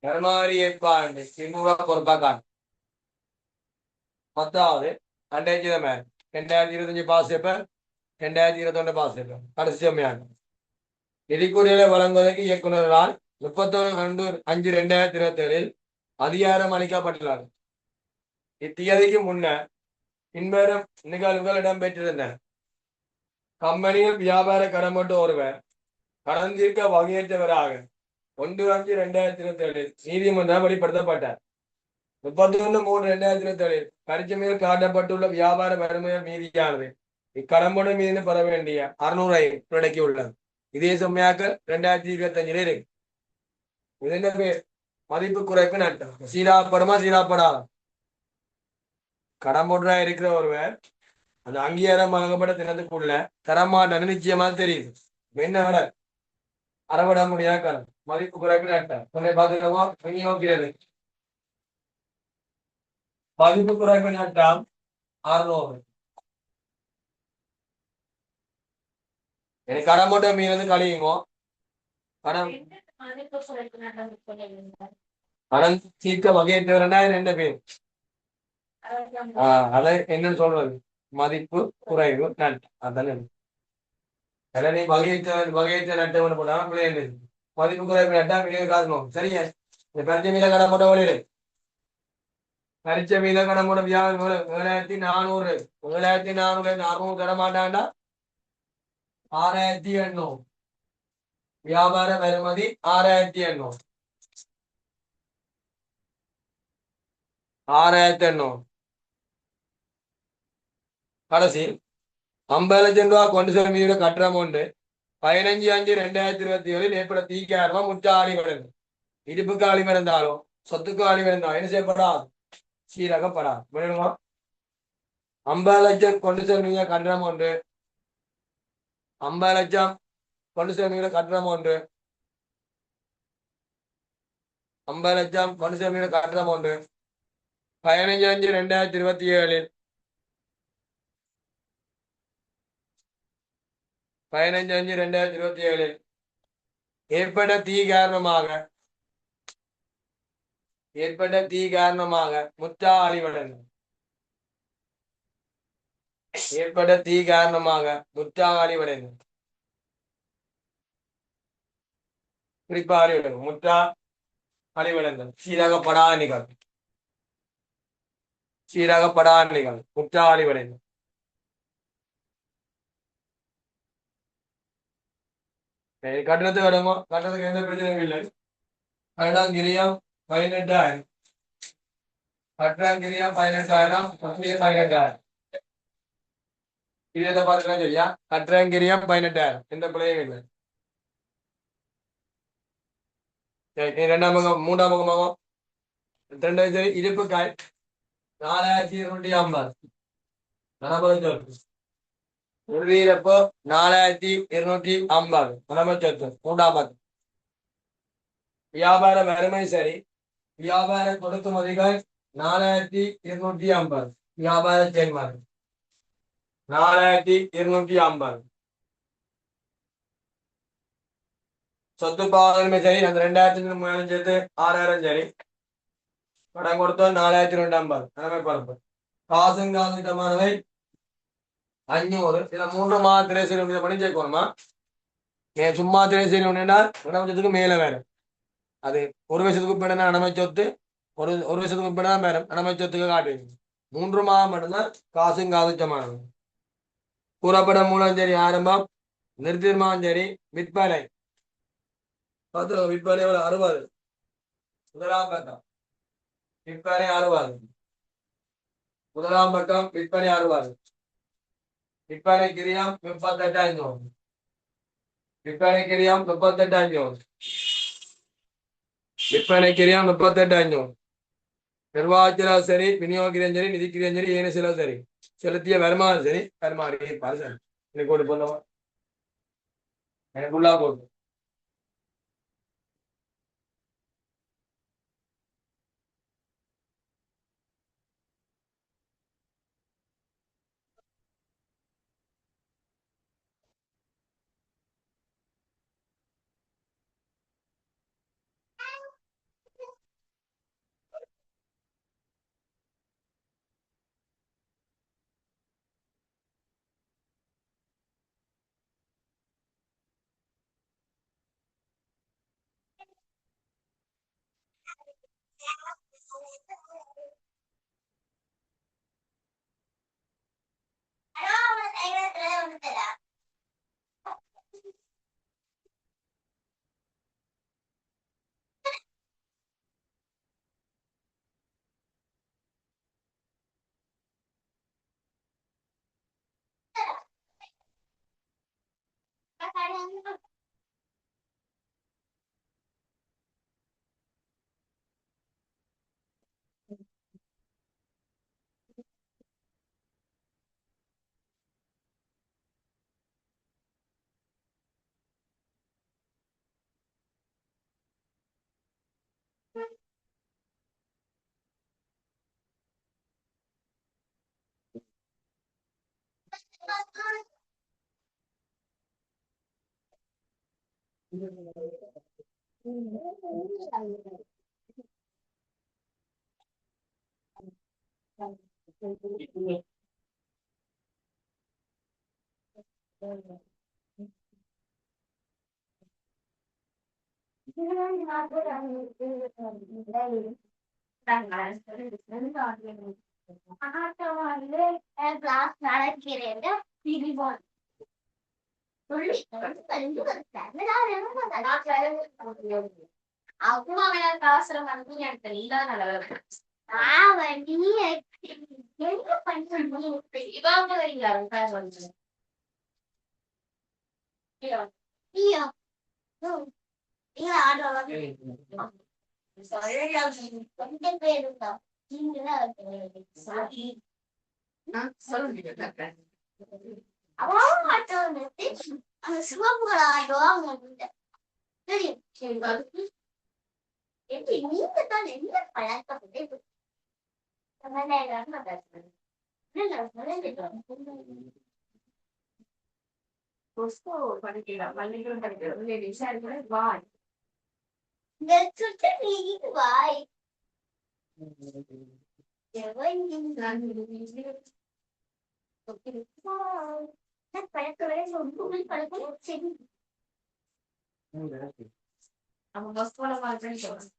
[SPEAKER 1] வருமாறி ஏற்பாடு 200 பொறுப்பாக்கான் 10வது 2025 பாஸ் பேப்பர் 2021 பாஸ் பேப்பர் கடைசி செம்மையாகும் நிதிக்குறிகளை வழங்குவதற்கு இயக்குநரால் 31/5/2027 அதிகாரம் அளிக்கப்பட்டுள்ளது. இத்தேதிக்கு முன்னர் பின்வரும் நிகழ்வுகள் இடம்பெற்றிருந்தன. கம்பெனியில் வியாபார கடன்பட்டு ஒருவர் கடன் தீர்க்க வகையற்றவராக 1/5/2027 நீதிமன்றம் வெளிப்படுத்தப்பட்டார். 31/3/2027 பரிட்சை மேல் காட்டப்பட்டுள்ள வியாபார வறுமையால் மீதியானது இக்கடன்படு மீது பெற வேண்டிய 600 உள்ளடக்கியுள்ளது. இதே சுமையாக்கள் 2025 இருக்கு. இதன் பேர் மதிப்பு குறைப்பு நட்டம். சீராப்படுமா சீராப்படாத கடன்பொன்றா இருக்கிற ஒருவர் அந்த அங்கீகாரம் வழங்கப்பட்ட தினத்துக்குள்ள தரமாட்டன்னு நிச்சயமா தெரியுது. என்ன விட அறவிட முடியாத கடன் மதிப்பு குறைப்பு நட்டம் பார்த்துக்கவா விநியோகிக்கிறது. மதிப்பு குறைப்பு நட்டம் 600. எனக்கு கடன் போட்ட மீது கழியுமோ கடன் கடன் தீர்க்க வகையற்றவர்னா என்ன பேர்? அதை என்னன்னு சொல்றது மதிப்பு குறைவு நட்டம். அதானே நீ வகையற்ற நட்டம் போட்டாலும் மதிப்பு குறைவு நட்டம் வெளியே காசணும். சரியா இந்த பரிச்சை மீத கடன் போட்ட வழியில பரிச்சை மீத கடன் போட்ட வியாபாரம் 7400 7400 தர மாட்டாண்டா 6800 வியாபார வருமதி 6800 6800 கடைசி 50 லட்சம் ரூபாய் கொண்டு செல்ல மீது கட்டுற அமௌண்ட் 15/5/2027 ஏற்பட தீக்காரமா முற்ற ஆழிமடம் இடுப்புக்கு ஆழிமறந்தாலும் சொத்துக்கு ஆழிமறந்தாலும் என்ன செய்யப்படாது சீரகப்படாது. வேணுமா 50 லட்சம் கொண்டு செல்ல மீது கட்டுற அமௌண்ட் 50 லட்சம் கொண்டு செல்ல மீது கட்டுற அமௌண்ட் 50 லட்சம் கொண்டு செல்ல மீது கட்டுற அமௌண்ட் 15/5/2027 15/5/2027 ஏற்பட்ட தீ காரணமாக முற்றா அழிவடைந்தது. ஏற்பட்ட தீ காரணமாக முற்றா அழிவடைந்தது. குறிப்பா அழிவடைந்தது முற்றா அழிவடைந்தது. சீரகப்படானிகள் முற்றா அழிவடைந்தது. கட்டணத்துக்கு வருமோ கட்டணத்துக்கு எந்த பிரச்சனையும் இல்லை. கட்டணங்கிரியம் 18,000 கட்டணங்கிரியம் 18,000 18,000 இதை பார்த்துக்கலாம். சரியா கட்டணங்கிரியம் 18,000 எந்த பிள்ளையும் இல்லை. இரண்டாம் முகம் மூன்றாம் முகமாகும் 2 இருப்புக்காய் 4250 உறுதியிறப்பு 4250 சொத்து. மூன்றாம் வியாபார வறுமை சரி வியாபார கொடுக்குமதிகள் 4250 வியாபார செயல்பாடு 4250 சொத்து பாவனை சரி அந்த 2000 சேர்த்து 6000 சரி கடன் கொடுத்தோம் 4250 நிலைமை பரப்பு காசுங்காசிட்டமானவை 500 இதுல 3 மாத திரைசீல் பண்ணி சேர்க்கணுமா சும்மா திரைசீல் ஒன்றுனா இடமச்சத்துக்கு மேல வேற அது 1 வருஷத்துக்கு உட்பட அனமை சொத்து ஒரு வருஷத்துக்கு உட்பட வேற அனமை சொத்துக்கு காட்டுவீங்க 3 மாதம் மட்டும்தான் காசும் காசுச்சமானது. கூறப்பட மூலம் சரி ஆரம்பம் நிறுத்திமான் சரி விற்பனை விற்பனை 60 முதலாம் பக்கம் விற்பனை 60 முதலாம் பக்கம் விற்பனை 60 விற்பனை கிரியம் 38,500 விற்பனை கிரியம் 38,500 விற்பனை கிரியம் 38,500 நிர்வாகத்தில சரி விநியோகிரம் சரி நிதிக்கிரியம் சரி ஏன செலவு சரி செலுத்திய வருமானம் சரி வருமானம் சரி எனக்கு கொண்டு போனோம் எனக்குள்ளா போட்டு
[SPEAKER 2] கிளாஸ் நடக்கிறேன் பிரிவான் அவ்வளோ காசுல வந்து எனக்கு எல்லாம் நடக்கும் எங்க பண்ணி இவாங்க வந்து சிவப்புகள் ஆடுவாங்க நீங்க தான் என்ன பழக்கப்பட்டு படிக்கலாம் பள்ளிகளும் படிக்கிறது வாய் வாய் பழக்க பழக்கம் சரி நம்ம பஸ் போல மாதிரி சொல்றோம்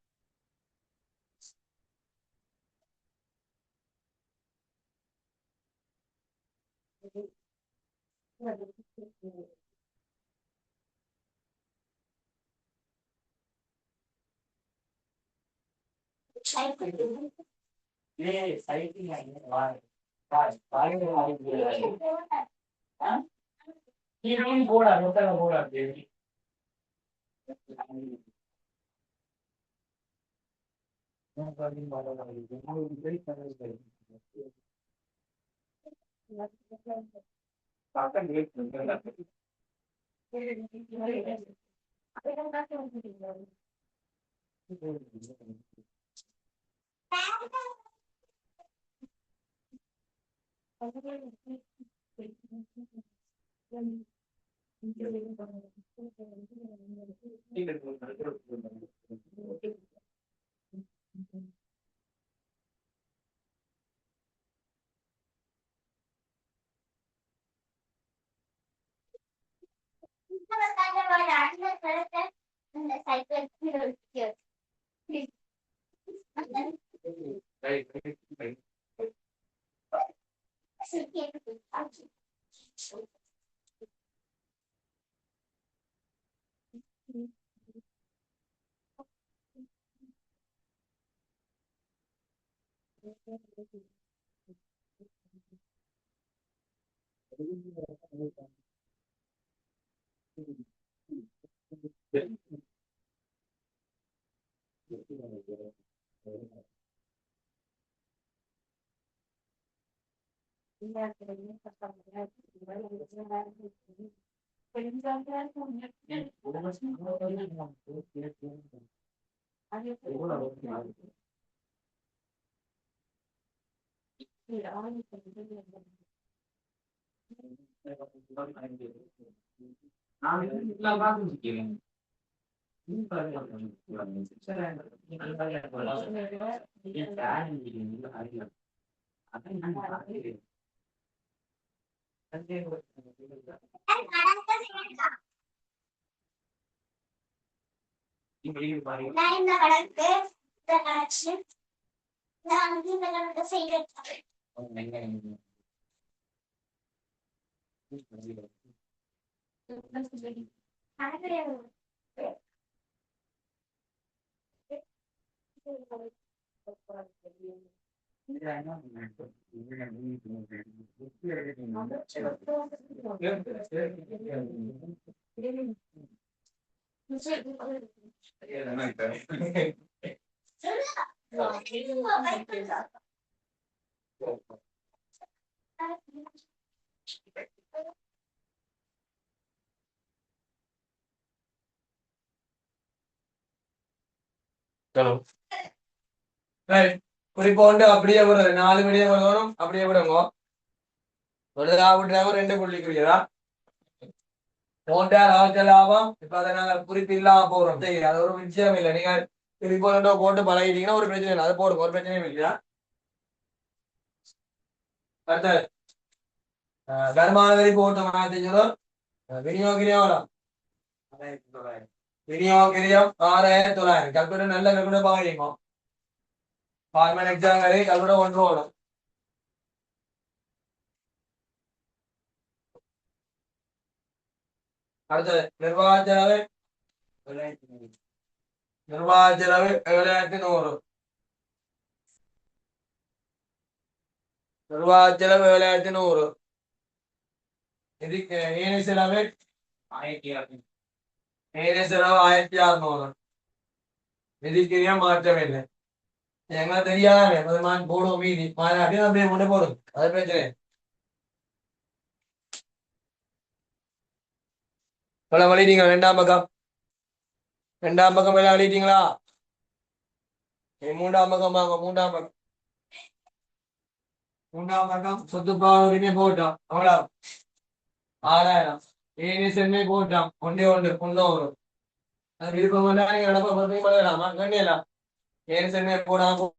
[SPEAKER 3] சொல்லுங்க.
[SPEAKER 1] குறிப்போண்டு அப்படியே விடுறது 4 மணியே வரும் அப்படியே விடுங்க ஒரு விட்டுறாங்க 2 புள்ளிக்குரியதா மூன்றார் ஆட்சி லாபம் இப்ப அதை நாங்க குறிப்பு இல்லாம போறோம் சரி அது ஒரு விஷயம் இல்லை நீங்க குறிப்போண்டோ போட்டு பழகிட்டீங்கன்னா ஒரு பிரச்சனை இல்லை அது போடுங்க ஒரு பிரச்சனையும் இல்லையா அடுத்தது வருமான வரி போட்ட மாத்திக்கிறோம் விநியோகிரியம் விநியோகிரியம் 6900 கல்குலேட்டர் நல்ல கல்குலேட்டர் பாருங்க ஃபார்மல் எக்ஸாம் வரை கல்குலேட்டர் ஒன்று ஓடும் அடுத்தது நிர்வாக செலவு 7100 நிர்வாக செலவு 7100 இதுக்கு ஏனைய செலவு 1600 நிதிக்கிரியம் மாற்றமில்லை எங்களை தெரியாதானே போடுவோம் மீதி அப்படியே அப்படியே கொண்டு போடும் அது பிரச்சனை பல வழிட்டீங்க 2ஆம் பக்கம் 2ஆம் பக்கம் எல்லாம் அழிட்டீங்களா 3ஆம் பக்கம் வாங்க 3ஆம் பக்கம் 3ஆம் பக்கம் சொத்து பாவனை போட்டோம் அவ்வளவு 6000 ஏனி சென்னை போட்டோம் ஒன்றே ஒன்று 300 அது விருப்பம் நீங்க நடப்ப பண்ணலாமா கண்டியலாம் ஏனி சென்னை போடாம